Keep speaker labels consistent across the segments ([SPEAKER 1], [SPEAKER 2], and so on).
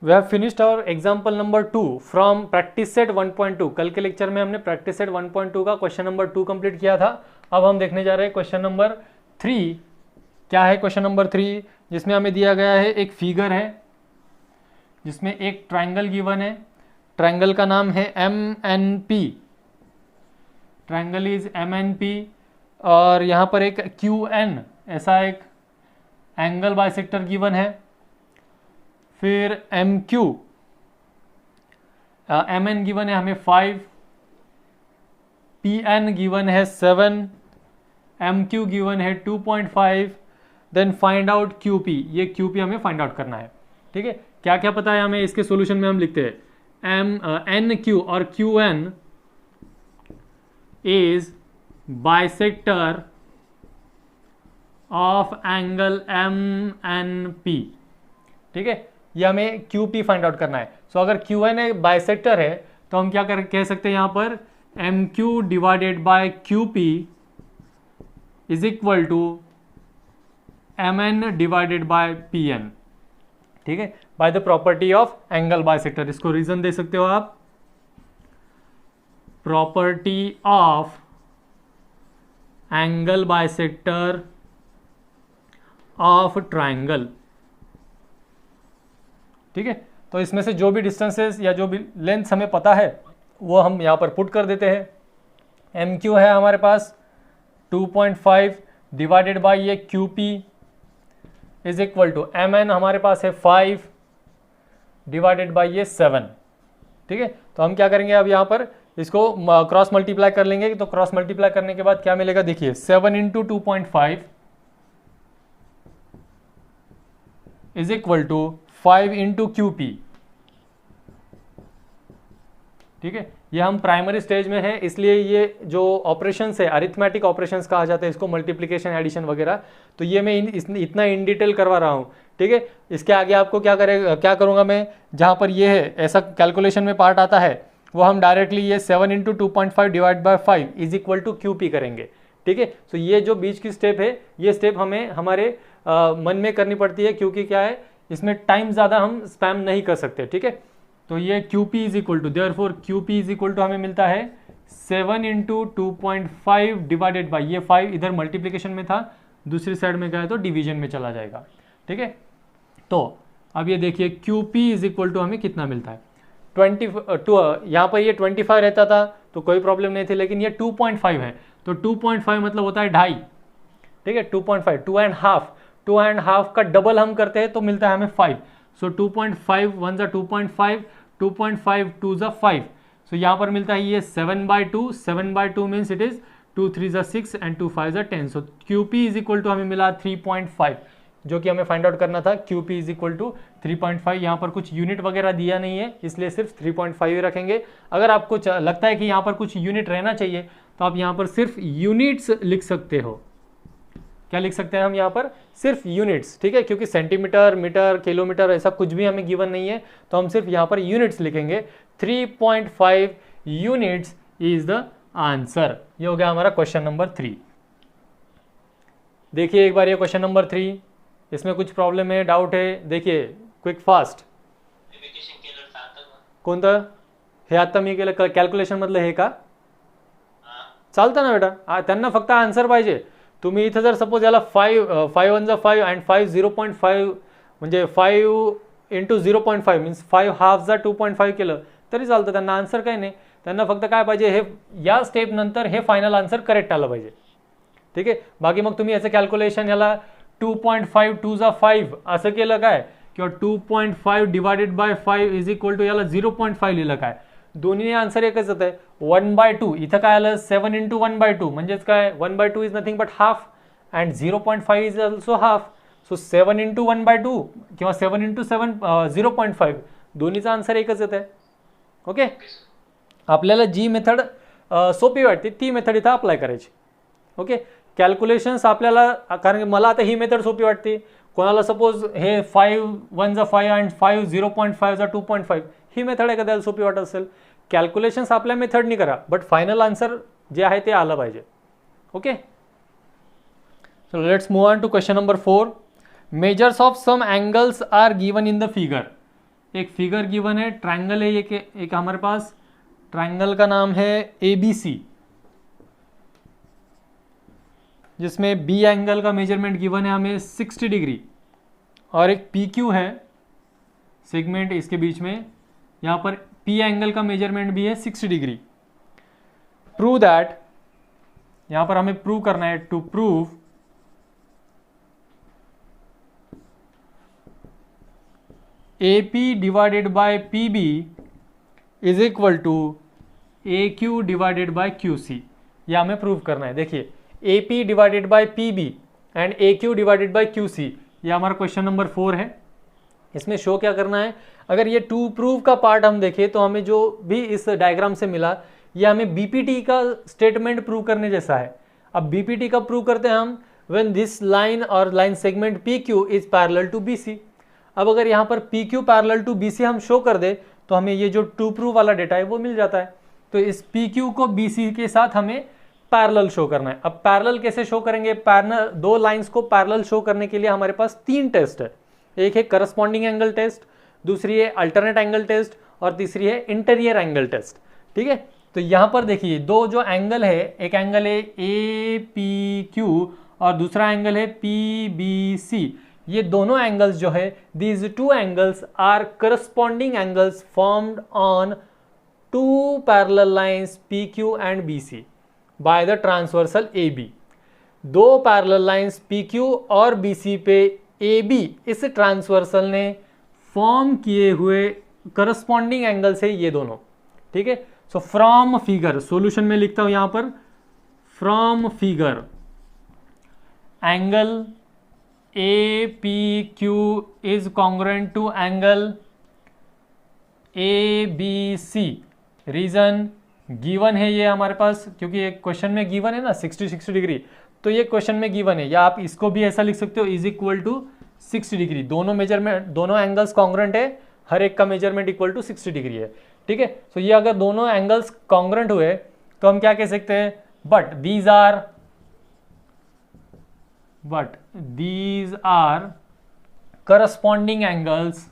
[SPEAKER 1] We have finished our example number 2 from practice set 1.2। कल के lecture में हमने प्रैक्टिस सेट 1.2 का क्वेश्चन नंबर 2 कंप्लीट किया था। अब हम देखने जा रहे हैं क्वेश्चन नंबर 3। क्या है क्वेश्चन नंबर 3? जिसमें हमें दिया गया है एक फिगर है जिसमें एक ट्राइंगल गिवन है। ट्राइंगल का नाम है MNP। ट्राइंगल इज MNP और यहाँ पर एक QN ऐसा एक एंगल बाइसेक्टर गिवन है। फिर MQ MN गिवन है हमें 5, PN गिवन है 7, MQ गिवन है 2.5। देन फाइंड आउट QP, ये QP हमें फाइंड आउट करना है। ठीक है, क्या क्या पता है हमें, इसके सॉल्यूशन में हम लिखते हैं NQ और QN is bisector of angle MNP। ठीक है, ये हमें QP फाइंड आउट करना है। सो अगर QN एक बाइसेक्टर है तो हम क्या कह सकते हैं यहाँ पर MQ divided by QP is equal to MN divided by PN। ठीक है, by the property of angle bisector. इसको रीजन दे सकते हो आप, property of angle bisector of triangle. ठीक है, तो इसमें से जो भी डिस्टेंसेस या जो भी लेंथ हमें पता है वो हम यहाँ पर पुट कर देते हैं। MQ है हमारे पास 2.5 डिवाइडेड बाय ये QP is equal to MN हमारे पास है 5 डिवाइडेड बाय ये 7। ठीक है, तो हम क्या करेंगे अब यहाँ पर इसको क्रॉस मल्टीप्लाई कर लेंगे। तो क्रॉस मल्टीप्लाई करने के बाद क्या मिलेगा, देखिए 7 into 2.5 is equal to 5 into QP। ठीक है, ये हम प्राइमरी स्टेज में है, इसलिए ये जो ऑपरेशंस है अरिथमेटिक ऑपरेशंस कहा जाता है इसको, मल्टीप्लिकेशन एडिशन वगैरह, तो ये मैं इतना इन डिटेल करवा रहा हूँ। ठीक है, इसके आगे आपको क्या करूँगा मैं, जहाँ पर ये है ऐसा कैलकुलेशन में पार्ट आता है वो हम डायरेक्टली ये 7 into 2.5 divide by 5 is equal to QP करेंगे। ठीक है, तो ये जो बीच की स्टेप है ये स्टेप हमें हमारे मन में करनी पड़ती है, क्योंकि क्या है इसमें टाइम ज़्यादा हम स्पैम नहीं कर सकते। ठीक है, तो ये QP is equal to, therefore QP is equal to हमें मिलता है 7 इंटू 2.5 डिवाइडेड बाई ये 5 इधर मल्टीप्लिकेशन में था, दूसरी साइड में गया तो डिवीजन में चला जाएगा। ठीक है, तो अब ये देखिए QP इज इक्वल टू हमें कितना मिलता है 22। यहाँ पर ये 25 रहता था तो कोई प्रॉब्लम नहीं थी, लेकिन ये 2.5 है तो 2.5 मतलब होता है 2.5। ठीक है, 2.5 2.5 का डबल हम करते हैं तो मिलता है हमें 5। सो 2.5 1 जा 2.5, 2.5 2 जा 5। सो यहाँ पर मिलता है ये 7/2, 7/2 मीन्स इट इज 2 3 जा 6 एंड 2 5 जा 10। सो QP इज इक्वल टू हमें मिला 3.5, जो कि हमें फाइंड आउट करना था। QP is equal to 3.5। यहाँ पर कुछ यूनिट वगैरह दिया नहीं है इसलिए सिर्फ 3.5 ही रखेंगे। अगर आपको लगता है कि यहाँ पर कुछ यूनिट रहना चाहिए तो आप यहाँ पर सिर्फ यूनिट्स लिख सकते हो। क्या लिख सकते हैं हम यहाँ पर, सिर्फ यूनिट्स। ठीक है, क्योंकि सेंटीमीटर, मीटर, किलोमीटर ऐसा कुछ भी हमें गिवन नहीं है तो हम सिर्फ यहाँ पर यूनिट्स लिखेंगे। 3.5 यूनिट्स इज द आंसर। ये हो गया हमारा क्वेश्चन नंबर 3। देखिए एक बार ये क्वेश्चन नंबर 3, इसमें कुछ प्रॉब्लम है, डाउट है, देखिए क्विक फास्ट। कोणतं हे आता मी केलं, कॅल्क्युलेशन मधलं हे का चालतं ना बेटा, त्यांना फक्त आन्सर पाहिजे। तुम्ही इथं जर सपोज याला 5 1 जा 5 अँड 5 0.5 म्हणजे 5 इंटू 0.5 मीन्स 5 हाफ जा 2.5 केलं तरी चालतं, त्यांना आन्सर काही नाही। त्यांना फक्त काय पाहिजे, हे या स्टेप नंतर हे फायनल आन्सर करेक्ट आलं पाहिजे। ठीक आहे, बाकी मग तुम्ही याचं कॅल्क्युलेशन याला 2.5 2 जा 5 असं केलं काय, किंवा 2.5 divided by 5 is equal to याला 0.5 लिहिलं काय, दोन्ही आन्सर एकच येत आहे। 1/2 इथं काय आलं 7 इंटू 1/2 म्हणजेच काय 1/2 is nothing but half and 0.5 is also half. So 7 into 1/2 किंवा 7 इंटू 7 0.5 दोन्हीचा आन्सर एकच येत आहे। ओके, आपल्याला जी मेथड सोपी वाटते ती मेथड इथं अप्लाय करायची। ओके, कॅल्क्युलेशन्स आपल्याला, कारण मला आता ही मेथड सोपी वाटते, कोणाला सपोज हे 5 1 जा 5 अँड 5 0.5 जा 2.5 ही मेथड एखाद्याला सोपी वाटत असेल। कॅल्क्युलेशन्स आपल्या मेथडनी करा बट फायनल आन्सर जे आहे ते आलं पाहिजे। Okay, so let's move on to question number 4। Measures of some angles are given in the figure. एक फिगर गिवन है, ट्रायंगल है ये के एक हमारे पास, ट्रायंगल का नाम है ABC, जिसमें बी एंगल का मेजरमेंट गिवन है हमें 60 डिग्री, और एक PQ है सेगमेंट इसके बीच में, यहाँ पर P एंगल का मेजरमेंट भी है 60 डिग्री। प्रूव दैट, यहाँ पर हमें प्रूव करना है, to prove AP divided by PB is equal to AQ divided by QC, यह हमें प्रूव करना है। देखिए AP divided by PB and AQ divided by QC, यह हमारा क्वेश्चन नंबर 4 है। इसमें शो क्या करना है, अगर ये टू प्रूव का पार्ट हम देखें तो हमें जो भी इस डायग्राम से मिला, ये हमें BPT का स्टेटमेंट प्रूव करने जैसा है। अब BPT का प्रूव करते हैं हम, व्हेन दिस लाइन और line segment PQ is parallel to BC। अब अगर यहाँ पर PQ पैरेलल टू BC हम शो कर दे तो हमें ये जो टू प्रूव वाला डेटा है वो मिल जाता है। तो इस PQ को BC के साथ हमें पैरेलल शो करना है। अब पैरेलल कैसे शो करेंगे, पैरेलल दो लाइंस को पैरेलल शो करने के लिए हमारे पास 3 टेस्ट है। एक है करस्पॉन्डिंग एंगल टेस्ट, दूसरी है अल्टरनेट एंगल टेस्ट, और तीसरी है इंटीरियर एंगल टेस्ट। ठीक है, तो यहाँ पर देखिए दो जो एंगल है, एक एंगल है APQ और दूसरा एंगल है PBC। ये दोनों एंगल्स जो है, these two angles are corresponding angles formed on two parallel lines PQ and BC by the transversal AB। दो पैरेलल लाइंस PQ और BC पे AB इस ट्रांसवर्सल ने फॉर्म किए हुए करस्पॉन्डिंग एंगल से ये दोनों। ठीक है, सो फ्रॉम फिगर, सॉल्यूशन में लिखता हूं यहां पर, from figure angle APQ is congruent to angle ABC। Reason given है ये हमारे पास, क्योंकि एक क्वेश्चन में गिवन है ना 60 डिग्री, तो ये क्वेश्चन में गिवन है, या आप इसको भी ऐसा लिख सकते हो, इज इक्वल टू 60 डिग्री। दोनों मेजरमेंट, दोनों एंगल्स कॉन्ग्रुएंट है, हर एक का मेजरमेंट इक्वल टू 60 डिग्री है। ठीक है, तो ये अगर दोनों एंगल्स कॉन्ग्रुएंट हुए तो हम क्या कह सकते हैं, but these are corresponding angles,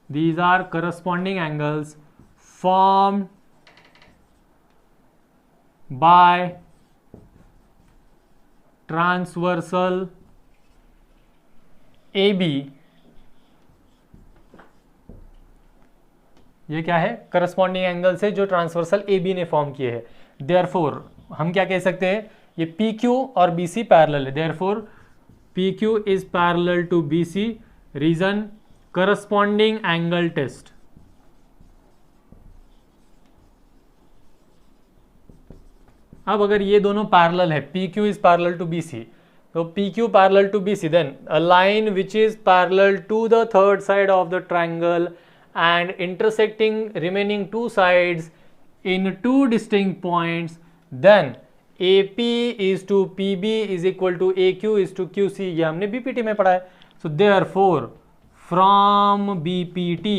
[SPEAKER 1] these are corresponding angles formed by transversal AB। ये क्या है, करस्पॉन्डिंग एंगल से जो ट्रांसवर्सल AB ने फॉर्म किए हैं। देयरफॉर हम क्या कह सकते हैं, ये PQ और BC पैरेलल है, therefore PQ is parallel to BC। Reason corresponding angle test. अब अगर ये दोनों पैरेलल है, PQ is parallel to BC, तो PQ parallel to BC, then a line which is parallel to the third side of the triangle and intersecting remaining two sides in two distinct points, then AP is to PB is equal to AQ is to QC। ये हमने BPT में पढ़ा है। So therefore from BPT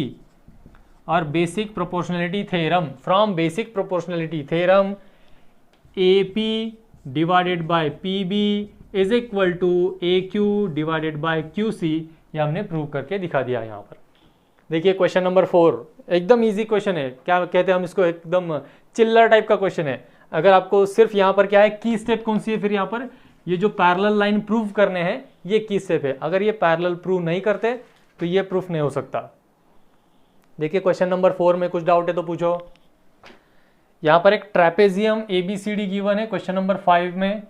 [SPEAKER 1] और basic proportionality theorem, from basic proportionality theorem AP divided by PB is equal to AQ divided by QC, ये हमने prove करके दिखा दिया यहाँ पर। देखिए क्वेश्चन नंबर 4 एकदम इजी क्वेश्चन है, क्या कहते हैं हम इसको, एकदम चिल्लर टाइप का क्वेश्चन है। अगर आपको सिर्फ यहाँ पर क्या है, की स्टेप कौन सी है, फिर यहाँ पर ये जो पैरेलल लाइन प्रूव करने हैं ये की स्टेप है। अगर ये पैरेलल प्रूव नहीं करते तो ये प्रूफ नहीं हो सकता। देखिए क्वेश्चन नंबर 4 में कुछ डाउट है तो पूछो। यहां पर एक ट्रेपेजियम ABCD गिवन है क्वेश्चन नंबर 5 में।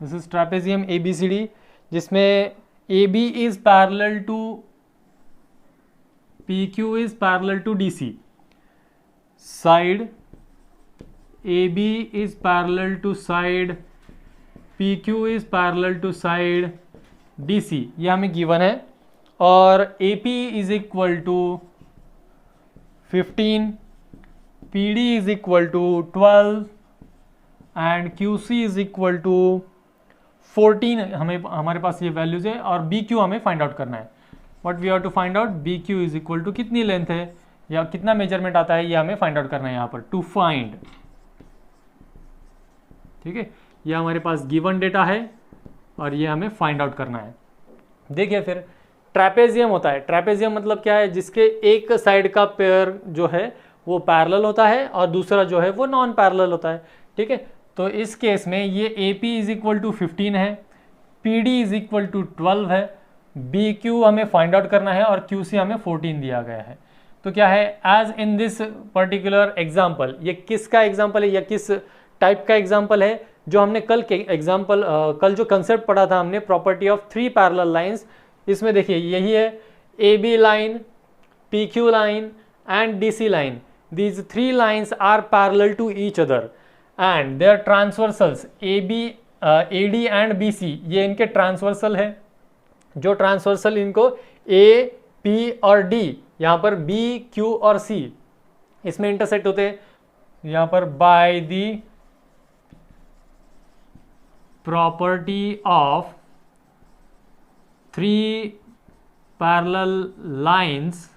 [SPEAKER 1] दिस इज ट्रेपेजियम ABCD, जिसमें AB is parallel to PQ is parallel to DC, side AB is parallel to side PQ is parallel to side DC, ये हमें गिवन है, और AP is equal to 15, PD is equal to 12 and QC is equal to 14। हमारे पास ये values है, और BQ हमें find out करना है। What we have to find out, BQ is equal to कितनी लेंथ है, या कितना मेजरमेंट आता है ये हमें फाइंड आउट करना है यहाँ पर, टू फाइंड। ठीक है, ये हमारे पास गिवन डेटा है और ये हमें फाइंड आउट करना है। देखिए फिर ट्रैपेजियम होता है। ट्रैपेजियम मतलब क्या है, जिसके एक साइड का पेयर जो है वो पैरेलल होता है और दूसरा जो है वो नॉन पैरेलल होता है। ठीक है, तो इस केस में ये AP इज इक्वल टू 15 है, PD इज इक्वल टू 12 है, BQ हमें फाइंड आउट करना है और QC हमें 14 दिया गया है। तो क्या है, as in this particular example, ये किसका एग्जाम्पल है या किस टाइप का एग्जाम्पल है, जो हमने कल के एग्जाम्पल कल जो कंसेप्ट पढ़ा था हमने प्रॉपर्टी ऑफ 3 पैरेलल लाइंस, इसमें देखिए यही है AB line, PQ line and DC line. These 3 lines are parallel to each other and their transversals AB, AD and BC, ये इनके ट्रांसवर्सल है। जो ट्रांसवर्सल इनको A, P और D, यहाँ पर B, Q और C इसमें इंटरसेक्ट होते हैं, यहाँ पर by the property of 3 parallel lines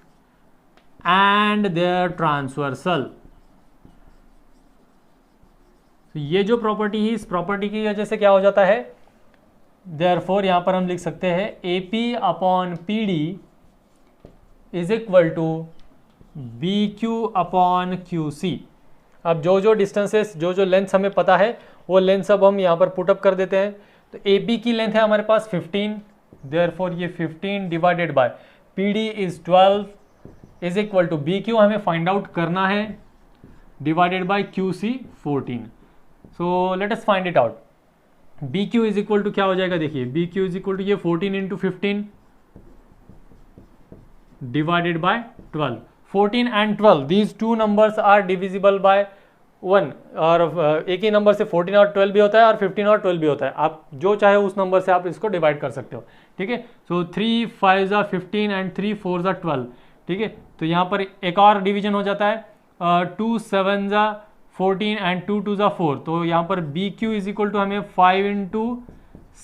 [SPEAKER 1] and their transversal. ये जो प्रॉपर्टी है, इस प्रॉपर्टी की वजह से क्या हो जाता है, देयरफॉर यहां पर हम लिख सकते हैं AP upon PD is equal to BQ upon QC। अब जो जो डिस्टेंसेस, जो जो लेंथ हमें पता है वो लेंथ अब हम यहाँ पर पुटअप कर देते हैं। तो AB की लेंथ है हमारे पास 15, देयरफॉर ये 15 divided by PD is 12 is equal to BQ हमें फाइंड आउट करना है, divided by QC 14। So let us find it out. BQ is equal to क्या हो जाएगा, देखिए BQ इज इक्वल टू ये 14 into 15 divided by 12। 14 and 12 these two numbers are divisible by 1, और एक ही नंबर से 14 और 12 भी होता है और 15 और 12 भी होता है। आप जो चाहे उस नंबर से आप इसको डिवाइड कर सकते हो। ठीक है, सो 3 5 15 एंड 3 4 12। ठीक है, तो यहाँ पर एक और डिवीजन हो जाता है, 2 7 14 एंड 2 2 4। तो यहाँ पर BQ इज इक्वल टू हमें 5 इंटू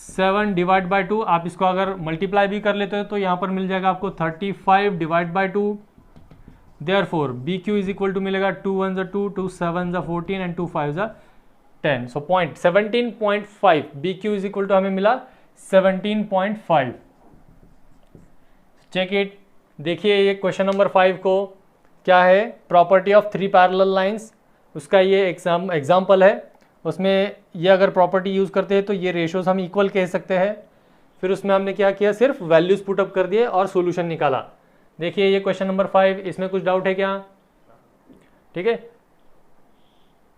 [SPEAKER 1] 7 डिवाइड बाई 2। आप इसको अगर मल्टीप्लाई भी कर लेते हो तो यहाँ पर मिल जाएगा आपको 35 divide by 2। Therefore BQ is equal to मिलेगा 2 1 2 2 7 14 and 2 5 10। So 17.5 BQ is equal to हमें मिला 17.5। Check it. देखिए ये क्वेश्चन नंबर 5 को क्या है, प्रॉपर्टी ऑफ 3 पैरेलल लाइंस, उसका ये एग्जाम्पल है। उसमें ये अगर प्रॉपर्टी यूज़ करते हैं तो ये रेशियोज हम इक्वल कह सकते हैं। फिर उसमें हमने क्या किया, सिर्फ वैल्यूज पुटअप कर दिए और सॉल्यूशन निकाला। देखिए ये क्वेश्चन नंबर 5, इसमें कुछ डाउट है क्या? ठीक है,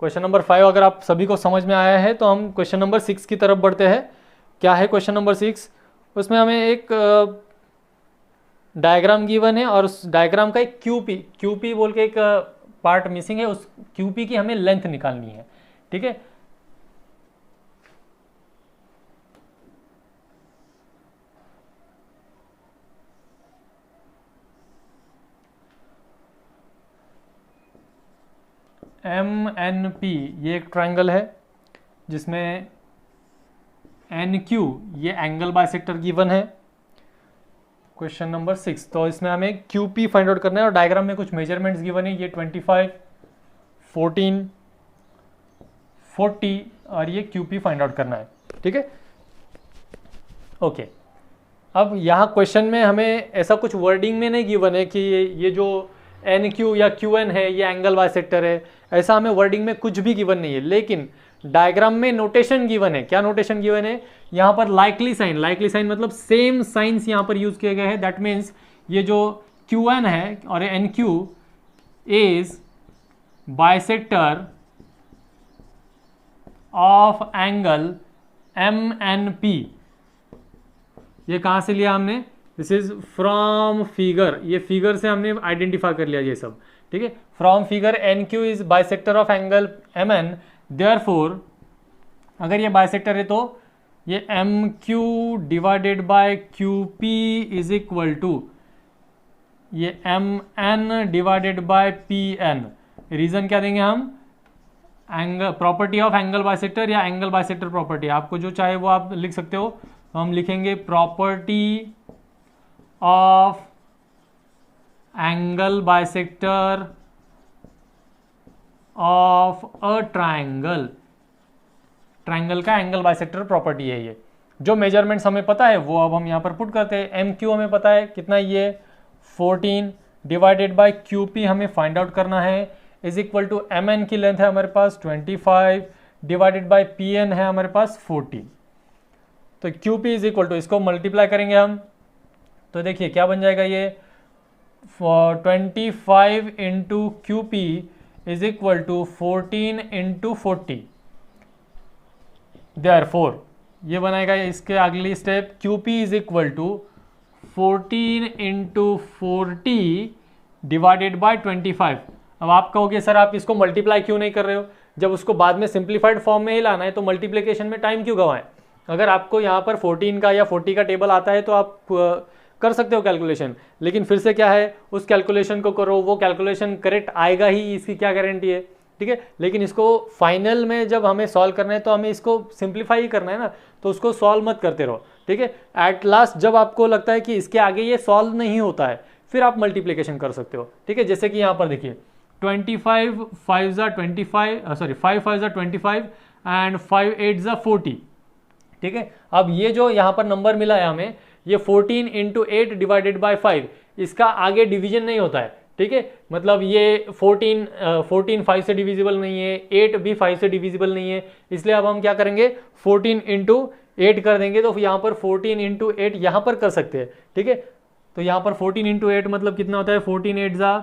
[SPEAKER 1] क्वेश्चन नंबर 5 अगर आप सभी को समझ में आया है तो हम क्वेश्चन नंबर 6 की तरफ बढ़ते हैं। क्या है क्वेश्चन नंबर 6? उसमें हमें एक डायग्राम गिवन है और उस डायग्राम का एक क्यूपी बोल के एक पार्ट मिसिंग है, उस क्यूपी की हमें लेंथ निकालनी है। ठीक है, MNP ये एक ट्रायंगल है जिसमें NQ ये एंगल बाइसेक्टर गिवन है। क्वेश्चन नंबर 6, तो इसमें हमें QP फाइंड आउट करना है और डायग्राम में कुछ मेजरमेंट्स गिवन है, ये 25 14 40 और ये QP फाइंड आउट करना है। ठीक है, ओके। अब यहाँ क्वेश्चन में हमें ऐसा कुछ वर्डिंग में नहीं गिवन है कि ये जो NQ या QN है ये एंगल बाइसेक्टर है, ऐसा हमें वर्डिंग में कुछ भी गिवन नहीं है। लेकिन डायग्राम में नोटेशन गिवन है। क्या नोटेशन गिवन है? यहाँ पर लाइकली साइन मतलब सेम साइंस यहाँ पर यूज किए गए हैं। दैट मीन्स ये जो QN है और NQ is bisector of angle MNP। ये कहाँ से लिया हमने? दिस इज फ्रॉम फिगर, ये फिगर से हमने आइडेंटिफाई कर लिया ये सब। ठीक है, from figure NQ is bisector of angle MN। Therefore अगर ये बाइसेक्टर है तो ये MQ divided by QP is equal to ये MN divided by PN। Reason क्या देंगे हम? Angle property of angle bisector या एंगल बाइसेक्टर प्रॉपर्टी, आपको जो चाहे वो आप लिख सकते हो। तो हम लिखेंगे property of angle bisector of a triangle. Triangle का एंगल बाइसेक्टर प्रॉपर्टी है ये। जो मेजरमेंट्स हमें पता है वो अब हम यहाँ पर पुट करते हैं। एम क्यू हमें पता है कितना, ये 14 डिवाइडेड बाय क्यू पी हमें फाइंड आउट करना है, is equal to M N की लेंथ है हमारे पास 25 डिवाइडेड बाय पी एन है हमारे पास 14। तो Q P is equal to, इसको मल्टीप्लाई करेंगे हम तो देखिए क्या बन जाएगा ये 25 into Q P is equal to 14 into 40। Therefore ये बनाएगा इसके अगली step, Q P is equal to 14 into 40 divided by 25। अब आप कहोगे सर आप इसको मल्टीप्लाई क्यों नहीं कर रहे हो, जब उसको बाद में सिंप्लीफाइड फॉर्म में ही लाना है तो मल्टीप्लिकेशन में टाइम क्यों गवाएं। अगर आपको यहाँ पर 14 का या 40 का टेबल आता है तो आप कर सकते हो कैलकुलेशन, लेकिन फिर से क्या है उस कैलकुलेशन को करो, वो कैलकुलेशन करेक्ट आएगा ही, इसकी क्या गारंटी है, ठीक है। लेकिन इसको फाइनल में जब हमें सॉल्व करना है तो हमें इसको सिंप्लीफाई ही करना है ना, तो उसको सॉल्व मत करते रहो, ठीक है। एट लास्ट जब आपको लगता है कि इसके आगे ये सॉल्व नहीं होता है फिर आप मल्टीप्लिकेशन कर सकते हो, ठीक है। जैसे कि यहाँ पर देखिए 25 5 ज़ा 25 सॉरी 5 5 ज़ा 25 एंड 5 8 ज़ा 40, ठीक है। अब ये जो यहाँ पर नंबर मिला है हमें, ये 14 इंटू 8 डिवाइडेड बाई 5, इसका आगे डिवीजन नहीं होता है, ठीक है। मतलब ये 14 5 से डिविजिबल नहीं है, 8 भी 5 से डिविजिबल नहीं है, इसलिए अब हम क्या करेंगे 14 इंटू 8 कर देंगे। तो यहाँ पर 14 इंटू 8 यहाँ पर कर सकते हैं, ठीक है। तो यहाँ पर 14 इंटू 8 मतलब कितना होता है, 14 8 ज़ा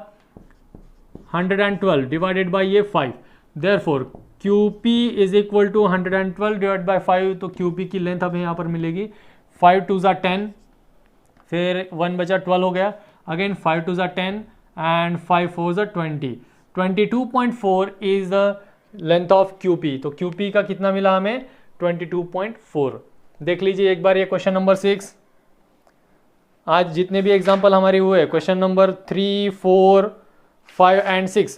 [SPEAKER 1] 112 डिवाइडेड बाई ये 5। Therefore Q P is equal to 112 divide by 5, तो क्यू पी की लेंथ हमें यहाँ पर मिलेगी 5 2 ज़ा 10, फिर 1 बचा 12 हो गया, अगेन 5 2 ज़ा 10 एंड 5 4 ज़ा 20, 22.4 is the length of Q P. तो क्यू पी का कितना मिला हमें 22.4। देख लीजिए एक बार ये क्वेश्चन नंबर 6। आज जितने भी एग्जाम्पल हमारे हुए क्वेश्चन नंबर 3 4 5 एंड 6